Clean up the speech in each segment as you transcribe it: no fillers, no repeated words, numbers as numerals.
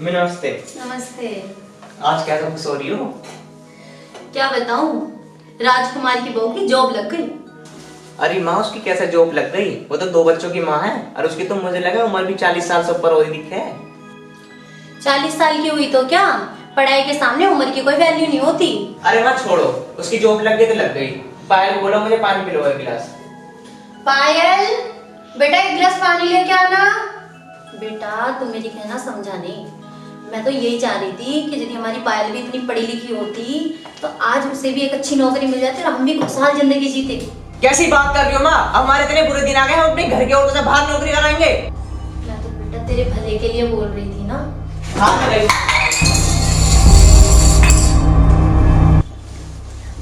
नमस्ते। नमस्ते। आज क्या तुम सो रही हो? क्या बताऊं, राजकुमार की बहू की जॉब लग गई। अरे माँ, उसकी कैसे जॉब लग गई? वो तो 2 बच्चों की माँ है और उसकी तो मुझे लगा उम्र भी 40 साल से ऊपर हो दिखे है। 40 साल की हुई तो क्या, पढ़ाई के सामने उम्र की कोई वैल्यू नहीं होती। अरे माँ छोड़ो, उसकी जॉब लग गई तो लग गई। पायल बोलो मुझे पानी पिलवाओ एक गिलास। पायल, बेटा एक गिलास पानी लेके आना। बेटा तू मेरी कहना समझा नहीं। मैं तो यही चाह रही थी कि यदि हमारी पायल भी इतनी पढ़ी लिखी होती तो आज उसे भी एक अच्छी नौकरी मिल जाती और हम भी खुशहाल जिंदगी जीते। कैसी बात कर रही हो माँ? अब हमारे इतने बुरे दिन आ गए, हम अपने घर के औरतों से बाहर नौकरी कराएंगे। मैं तो बेटा तेरे भले के लिए बोल रही थी ना। हाँ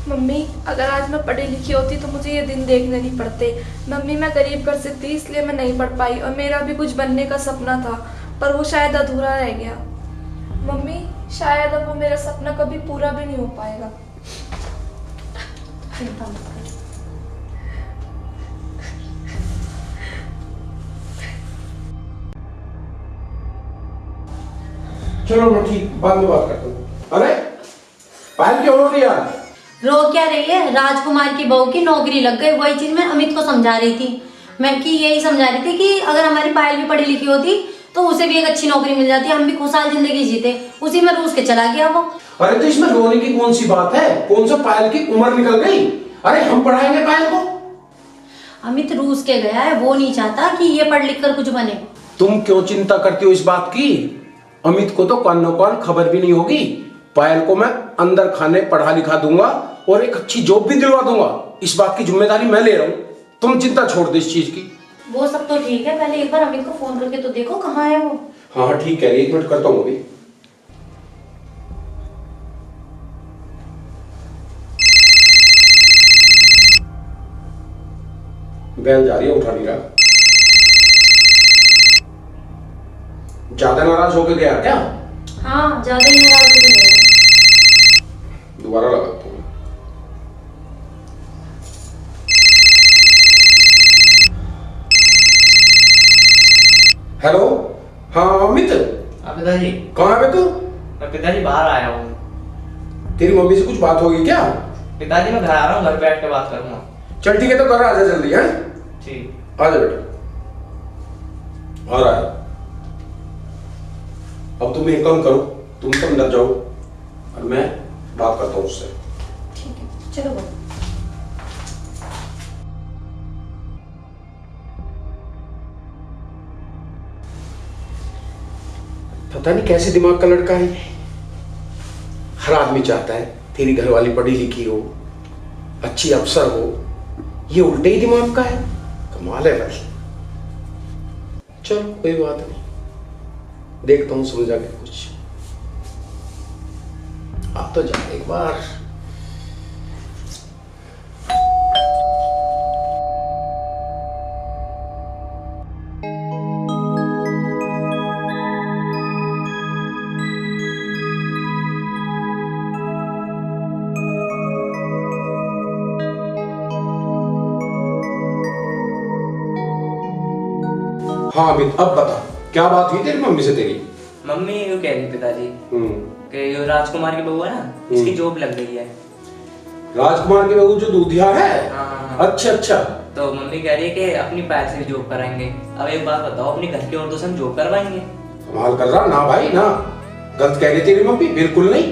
मम्मी, अगर आज मैं पढ़ी लिखी होती तो मुझे ये दिन देखने नहीं पड़ते। मम्मी, मैं गरीब घर से थी इसलिए मैं नहीं पढ़ पाई और मेरा भी कुछ बनने का सपना था, पर वो शायद अधूरा रह गया। मम्मी, शायद अब वो मेरा सपना कभी पूरा भी नहीं हो पाएगा। चिंता मत कर। चलो मैं ठीक बाद में बात करता हूँ। अरे पायल क्यों रो रही यार? रो क्या रही है, राजकुमार की बहू की नौकरी लग गई। वही चीज मैं अमित को समझा रही थी। मैं कि यही समझा रही थी कि अगर हमारी पायल भी पढ़ी लिखी होती तो उसे भी एक अच्छी नौकरी मिल जाती, हम भी खुशहाल जिंदगी जीते। उसी में रूस के चला गया वो। अरे तो इसमें रोने की कौन सी बात है? कौन सा पायल की उम्र निकल गई? अरे हम पढ़ाएंगे पायल को। अमित रूस के गया है, वो नहीं चाहता कि ये पढ़ लिख कर कुछ बने। तुम क्यों चिंता करती हो इस बात की? अमित को तो कानो कान खबर भी नहीं होगी। पायल को मैं अंदर खाने पढ़ा लिखा दूंगा और एक अच्छी जॉब भी दिलवा दूंगा। इस बात की जिम्मेदारी मैं ले रहा हूँ। तुम चिंता छोड़ दो इस चीज की। वो सब तो ठीक है, पहले एक बार अमित को फोन करके तो देखो कहाँ है वो। हाँ हाँ ठीक है, 1 मिनट करता हूँ अभी। बहन जा रही है, उठा नहीं रहा। ज्यादा नाराज होके गया क्या? हाँ, ज्यादा ही नाराज हो गया। दोबारा लगाता हूँ। हेलो, हाँ अमित, पिताजी। कहाँ है बे तू? मैं पिताजी बाहर आया हूँ। तेरी मम्मी से कुछ बात होगी क्या? पिताजी मैं घर आ रहा हूँ, घर बैठ के बात करूंगा। चल ठीक है, तो घर आजा जल्दी। है ठीक। आजा बेटा, आ रहा है। अब तुम एक काम करो, तुम सब अंदर जाओ और मैं बात करता हूँ उससे। ठीक है, चलो बोलो। पता नहीं कैसे दिमाग का लड़का है ये। हर आदमी चाहता है तेरी घरवाली पढ़ी लिखी हो, अच्छी अफसर हो। ये उल्टे ही दिमाग का है। कमाल है भाई। चलो कोई बात नहीं, देखता हूँ समझा के कुछ। अब तो जा एक बार। हाँ अमित, अब बता क्या बात हुई तेरी मम्मी से तेरी? मम्मी ये कह रही पिताजी हम्म। कि ये राजकुमार की बहू है ना, इसकी जॉब लग गई है। राजकुमार की बहू जो दूधिया है? हाँ। अच्छा अच्छा। तो मम्मी कह रही है कि अपनी पायल से भी जॉब कराएंगे। अब एक बात बताओ, अपनी घर की औरतों से हम जॉब करवाएंगे? कमाल कर रहा ना भाई ना। गलत कह रही तेरी मम्मी, बिल्कुल नहीं।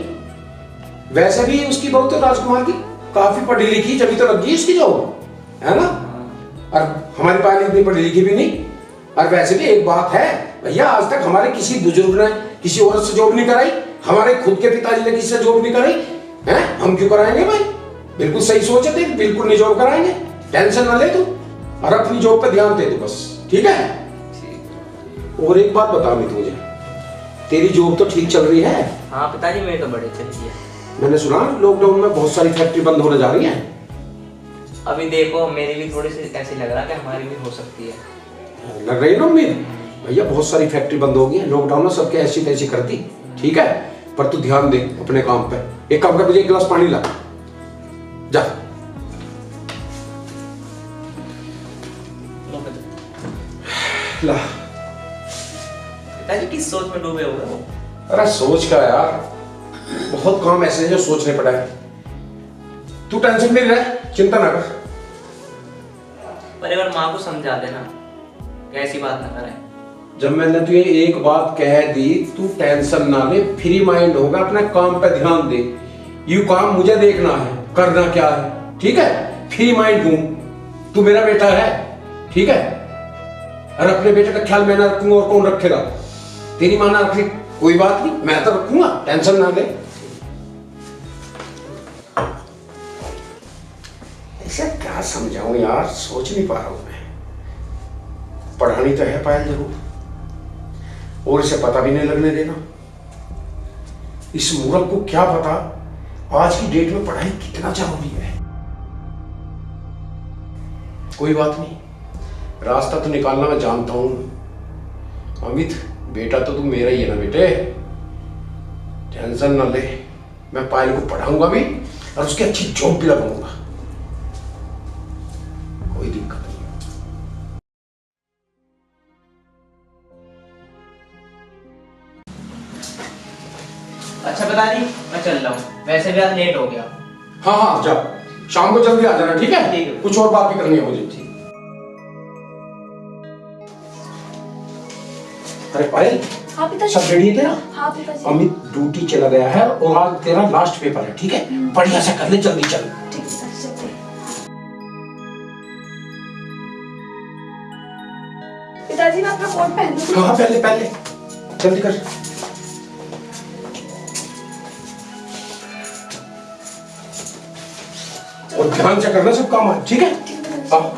वैसे भी उसकी बहू तो राजकुमार की काफी पढ़ी लिखी, जब तो लग गई उसकी जॉब, है ना? और हमारी पायल इतनी पढ़ी लिखी भी नहीं। और वैसे भी एक बात है भैया, आज तक हमारे किसी बुजुर्ग ने किसी औरत से जॉब नहीं कराई। हमारे खुद के पिताजी ने किसी से जॉब नहीं कराई है। हम क्यों कराएंगे भाई? बिल्कुल सही सोचे थे, बिल्कुल नहीं जॉब कराएंगे। टेंशन ना ले तू और अपनी जॉब पे ध्यान दे तू बस, ठीक है? और एक बात बता मैं तुझे, तेरी जॉब तो ठीक चल रही है? हाँ पिताजी, मेरी तो बड़ी चल रही है। मैंने सुना लॉकडाउन में बहुत सारी फैक्ट्री बंद होने जा रही है। अभी देखो मेरी भी थोड़ी सी ऐसी लग रहा है कि हमारी भी हो सकती है। लग रही है ना उम्मीद भैया, बहुत सारी फैक्ट्री बंद हो गई है लॉकडाउन में, सबके ऐसी तैसी कर दी, ठीक है? पर तू ध्यान दे अपने काम पे। एक काम कर, मुझे 1 गिलास पानी ला, जा। ला। पिताजी किस सोच में डूबे हुए हो? अरे सोच का यार, बहुत काम ऐसे हैं जो सोचने पड़ा है। तू टेंशन नहीं रह, चिंता ना कर। पर एक बार माँ को समझा देना, ऐसी बात ना करे। जब मैंने तुझे एक बात कह दी, तू टेंशन ना ले, फ्री माइंड होगा, अपने काम पे ध्यान दे। यू काम मुझे देखना है, करना क्या है, ठीक है? फ्री माइंड हूं, तू मेरा बेटा है, ठीक है? और अपने बेटे का ख्याल मैं ना रखूंगा और कौन रखेगा? तेरी मां ना रखे, कोई बात नहीं, मैं तो रखूंगा, टेंशन ना ले। ऐसे क्या समझाऊं यार, सोच नहीं पा रहा हूं मैं। पढ़ानी तो है पायल जरूर, और इसे पता भी नहीं लगने देना। इस मूर्ख को क्या पता आज की डेट में पढ़ाई कितना जरूरी है। कोई बात नहीं, रास्ता तो निकालना मैं जानता हूं। अमित बेटा तो तू मेरा ही है ना बेटे, टेंशन ना ले। मैं पायल को पढ़ाऊंगा भी और उसकी अच्छी जॉब भी लगाऊंगा, कोई दिक्कत नहीं। अच्छा पिताजी, मैं चल रहा हूँ, वैसे भी आज लेट हो गया। हाँ हाँ जा, शाम को जल्दी आ जाना, ठीक है? ठीक है। कुछ और बात भी करनी है मुझे। अरे पायल, हाँ पिताजी। सब रेडी है तेरा? हाँ पिताजी। अमित ड्यूटी चला गया है और आज तेरा लास्ट पेपर है, ठीक है? बढ़िया से कर ले, जल्दी चल। ठीक है पिताजी, चलते हैं। पिताजी मैं अपना कोट पहन लूं? हाँ पहले पहले जल्दी कर। और ध्यान से करना सब काम, ठीक है? हाँ।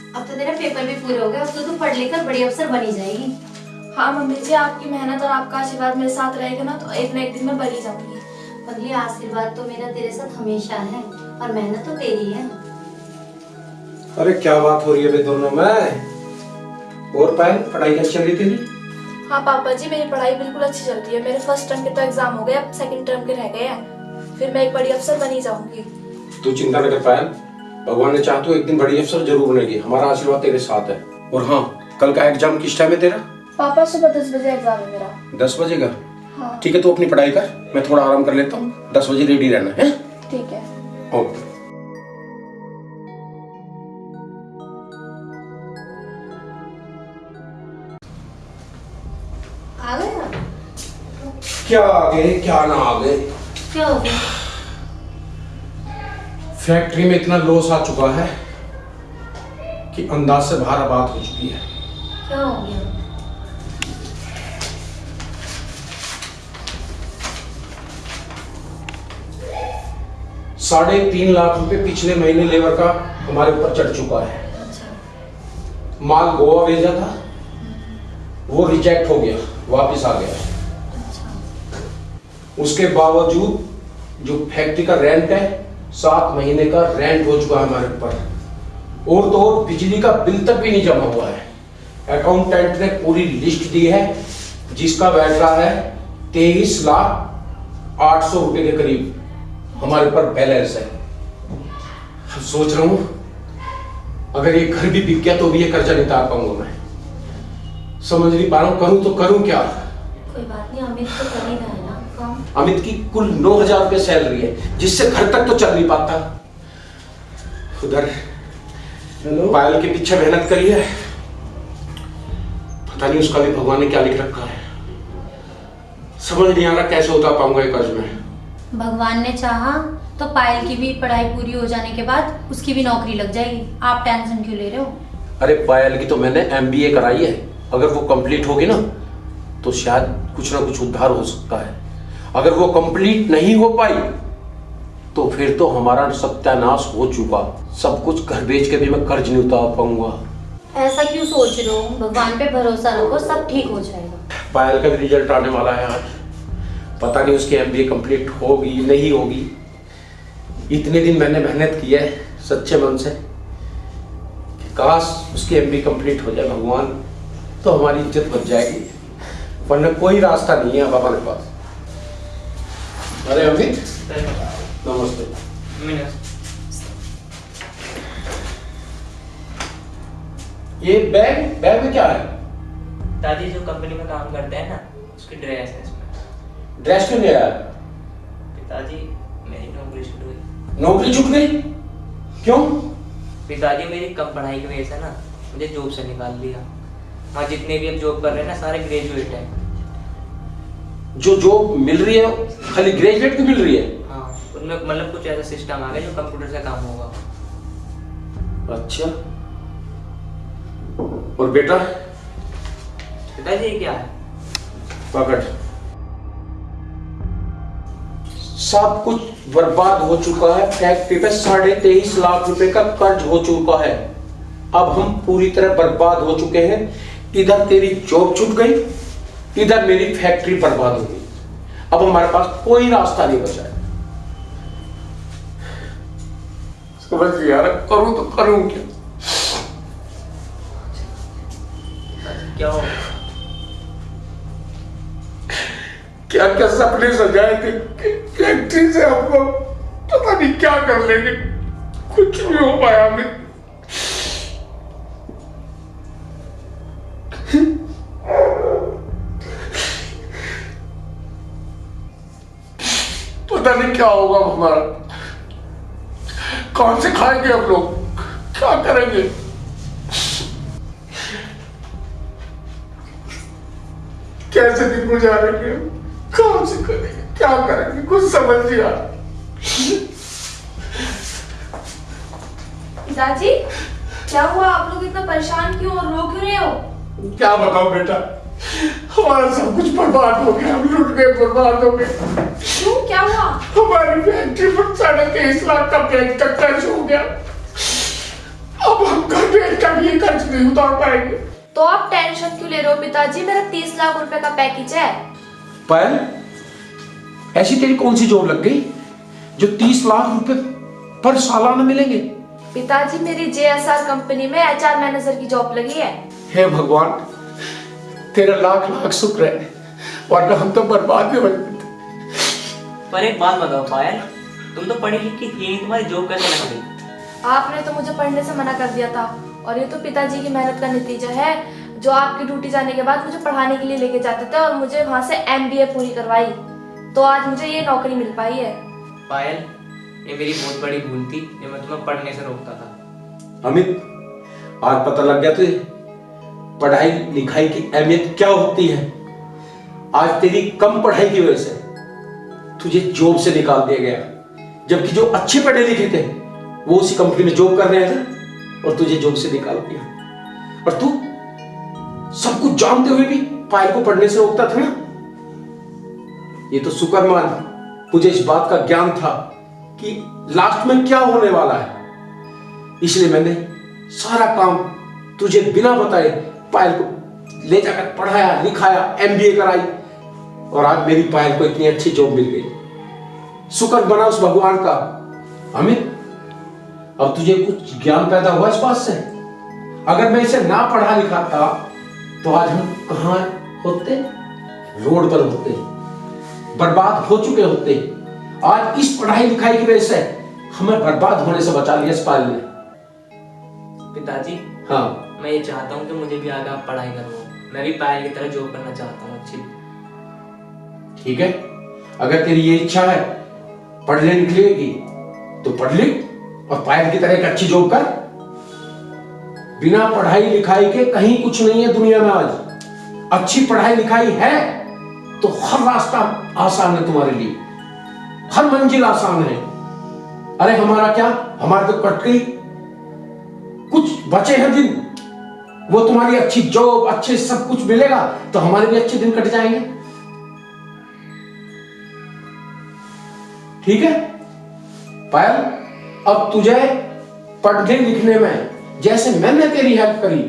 अब तो तेरा पेपर भी पूरे हो गए, अब तो तू पढ़ लिखकर बड़ी अफसर बनी जाएगी। हाँ मम्मी जी, आपकी मेहनत और आपका आशीर्वाद मेरे साथ रहेगा ना, तो एक ना एक दिन मैं बनी जाऊंगी। पगली, आशीर्वाद तो मेरा तेरे साथ हमेशा है और मेहनत तो तेरी है। अरे क्या बात हो रही है बे दोनों में? और पायल, पढ़ाई कैसी चल रही तेरी? हाँ पापा जी, मेरी पढ़ाई बिल्कुल अच्छी चल रही है। मेरे फर्स्ट टर्म के तो एग्जाम हो गए, अब सेकंड टर्म के रह गए हैं। फिर मैं एक बड़ी अफसर बनी जाऊंगी। तू चिंता न कर पायल, भगवान ने चाहा तो एक दिन बड़ी अफसर जरूर बनेगी। हमारा आशीर्वाद तेरे साथ है। और हाँ, कल का एग्जाम किस टाइम है तेरा? पापा सुबह 10 बजे एग्जाम है मेरा। 10 बजे का? हाँ ठीक है, तू अपनी पढ़ाई कर, मैं थोड़ा आराम कर लेता हूँ। 10 बजे रेडी रहना है। ठीक है। ओके। आ गया? क्या आ गए क्या ना आ गए? क्या हो गया? फैक्ट्री में इतना लॉस आ चुका है कि अंदाज से बाहर बात हो चुकी है। क्या हो गया? ₹3.5 लाख रुपए पिछले महीने लेबर का हमारे ऊपर चढ़ चुका है। अच्छा। माल गोवा भेजा था, वो रिजेक्ट हो गया, वापस आ गया। अच्छा। उसके बावजूद जो फैक्ट्री का रेंट है, 7 महीने का रेंट हो चुका है हमारे ऊपर। और तो और बिजली का बिल तक भी नहीं जमा हुआ है। अकाउंटेंट ने पूरी लिस्ट दी है जिसका बैठ रहा है 23,800,000 रुपए के करीब हमारे ऊपर बैलेंस है। अब सोच रहा हूं अगर ये घर भी बिक गया तो भी ये कर्जा नहीं उतार पाऊंगा मैं। समझ नहीं पा रहा हूं, करूं तो करूं क्या? कोई बात नहीं, अमित तो कर ही रहा है ना काम। अमित की कुल 9,000 रुपए सैलरी है, जिससे घर तक तो चल नहीं पाता। उधर पायल के पीछे मेहनत करी है, पता नहीं उसका भी भगवान ने क्या लिख रखा है। समझ नहीं आ रहा कैसे उतार पाऊंगा ये कर्ज में। भगवान ने चाहा तो पायल की भी पढ़ाई पूरी हो जाने के बाद उसकी भी नौकरी लग जाएगी। आप टेंशन क्यों ले रहे हो? अरे पायल की तो मैंने MBA कराई है, अगर वो कंप्लीट होगी ना तो शायद कुछ ना कुछ उद्धार हो सकता है। अगर वो कंप्लीट नहीं हो पाई तो फिर तो हमारा सत्यानाश हो चुका। सब कुछ घर बेच के भी मैं कर्ज नहीं उतार पाऊंगा। ऐसा क्यों सोच रहे हो? भगवान पे भरोसा रखो, सब ठीक हो जाएगा। पायल का भी रिजल्ट आने वाला है आज। पता नहीं उसकी एमबीए कंप्लीट होगी नहीं होगी। इतने दिन मैंने मेहनत की है सच्चे मन से कि काश उसकी एमबीए कंप्लीट हो जाए भगवान, तो हमारी इज्जत बच जाएगी, वरना कोई रास्ता नहीं है अब हमारे पास। अरे अमित नमस्ते। ये बैग में क्या है? दादी जो कंपनी में काम करते हैं ना, उसकी ड्रेस है इसमें। ड्रेस क्यों नहीं आया? पिताजी मेरी नौकरी छूट गई। नौकरी छूट गई? क्यों? पिताजी मेरी कम पढ़ाई की वजह से ना मुझे जॉब से निकाल दिया। हाँ, जितने भी अब जॉब कर रहे हैं ना सारे ग्रेजुएट हैं। जो जॉब मिल रही है खाली ग्रेजुएट को मिल रही है? हाँ, उनमें मतलब कुछ ऐसा सिस्टम आ गया जो कंप्यूटर से काम होगा। अच्छा, और बेटा? पिताजी ये क्या है? पकड़। सब कुछ बर्बाद हो चुका है। फैक्ट्री पे 23.5 लाख रुपए का कर्ज हो चुका है। अब हम पूरी तरह बर्बाद हो चुके हैं। इधर तेरी जॉब छूट गई, इधर मेरी फैक्ट्री बर्बाद हो गई। अब हमारे पास कोई रास्ता नहीं बचा है। समझ यार, करूं तो करूं क्या? क्या हो? क्या क्या सपने सजाए थे फैक्ट्री से, हम लोग पता नहीं क्या कर लेंगे। कुछ नहीं हो पाया हमें। पता नहीं क्या होगा हमारा। कौन से खाएंगे हम लोग, क्या करेंगे? कैसे दिन गुजारेंगे, कौन से करेंगे, क्या करेंगे, कुछ समझ नहीं आ रहा। पिताजी क्या हुआ? आप लोग इतना परेशान क्यों और रो क्यों रहे हो? क्या बताओ बेटा, हमारा सब कुछ बर्बाद हो गया। हम लुट गए, बर्बाद हो गए। क्यों, क्या हुआ? हमारी फैक्ट्री पर 23.5 लाख का बैंक का कर्ज हो गया। अब हम घर बेच कर ये कर्ज नहीं उतार पाएंगे। तो आप टेंशन क्यों ले रहे हो पिताजी? मेरा 30 लाख रुपए का पैकेज है। पायल, ऐसी तेरी कौन सी जॉब लग गई जो 30 लाख रुपए पर सालाना मिलेंगे? पिताजी मेरी JSR कंपनी में HR मैनेजर की जॉब लगी है। हे भगवान, तेरा लाख लाख शुक्र है, वरना हम तो बर्बाद ही हो जाते। पर एक बात बताओ पायल, तुम तो पढ़ी लिखी थी नहीं, तुम्हारी जॉब कैसे लग गई? आपने तो मुझे पढ़ने से मना कर दिया था, और ये तो पिताजी की मेहनत का नतीजा है, जो आपकी ड्यूटी जाने के बाद मुझे पढ़ाने के लिए लेके जाते थे और मुझे वहां से MBA पूरी करवाई, तो आज मुझे ये नौकरी मिल पाई है। पायल, ये मेरी बहुत बड़ी भूल थी जो मैं तुम्हें पढ़ने से रोकता था। अमित, आज पता लग गया तुझे पढ़ाई लिखाई की अहमियत क्या होती है। आज तेरी कम पढ़ाई की वजह से तुझे जॉब से निकाल दिया गया, जबकि जो अच्छे पढ़े लिखे थे वो उसी कंपनी में जॉब कर रहे थे और तुझे जॉब से निकाल दिया। और तू सब कुछ जानते हुए भी पायल को पढ़ने से रोकता था ना। ये तो शुक्र मान, तुझे इस बात का ज्ञान था कि लास्ट में क्या होने वाला है, इसलिए मैंने सारा काम तुझे बिना बताए पायल को ले जाकर पढ़ाया लिखाया, MBA कराई, और आज मेरी पायल को इतनी अच्छी जॉब मिल गई। शुक्र बना उस भगवान का। अमित, अब तुझे कुछ ज्ञान पैदा हुआ इस बात से। अगर मैं इसे ना पढ़ा लिखा था तो आज हम कहां होते? रोड पर होते, बर्बाद हो चुके होते। आज इस पढ़ाई लिखाई की वजह से हमें बर्बाद होने से बचा लिया इस पायल ने। पिताजी, हाँ, मैं ये चाहता हूँ कि मुझे भी आगे आप पढ़ाई करवाओ। मैं भी पायल की तरह जॉब करना चाहता हूँ अच्छी। ठीक है, अगर तेरी ये इच्छा है पढ़ने निकलेगी तो पढ़ लिख और पायल की तरह एक अच्छी जॉब कर। बिना पढ़ाई लिखाई के कहीं कुछ नहीं है दुनिया में। आज अच्छी पढ़ाई लिखाई है तो हर रास्ता आसान है तुम्हारे लिए, हर मंजिल आसान है। अरे हमारा क्या, हमारे तो कट गई, कुछ बचे हैं दिन, वो तुम्हारी अच्छी जॉब अच्छे सब कुछ मिलेगा तो हमारे भी अच्छे दिन कट जाएंगे। ठीक है, पायल, अब तुझे पढ़ने लिखने में जैसे मैंने तेरी हेल्प करी,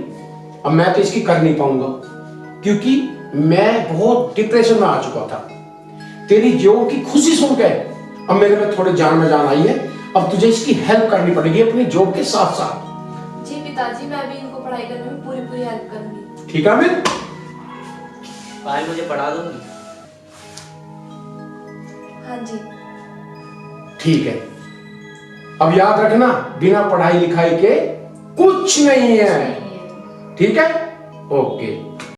अब मैं तो इसकी कर नहीं पाऊंगा, क्योंकि मैं बहुत डिप्रेशन में आ चुका था। तेरी जॉब की खुशी सुन के अब मेरे में थोड़ी जान में जान आई है। अब तुझे इसकी हेल्प करनी पड़ेगी अपनी जॉब के साथ साथ। जी पिताजी, मैं भी इनको पढ़ाई करने में पूरी पूरी हेल्प करूंगी। ठीक है अमित? पायल मुझे पढ़ा दूंगी? हाँ जी। ठीक है, अब याद रखना, बिना पढ़ाई लिखाई के कुछ नहीं है। ठीक है? ओके।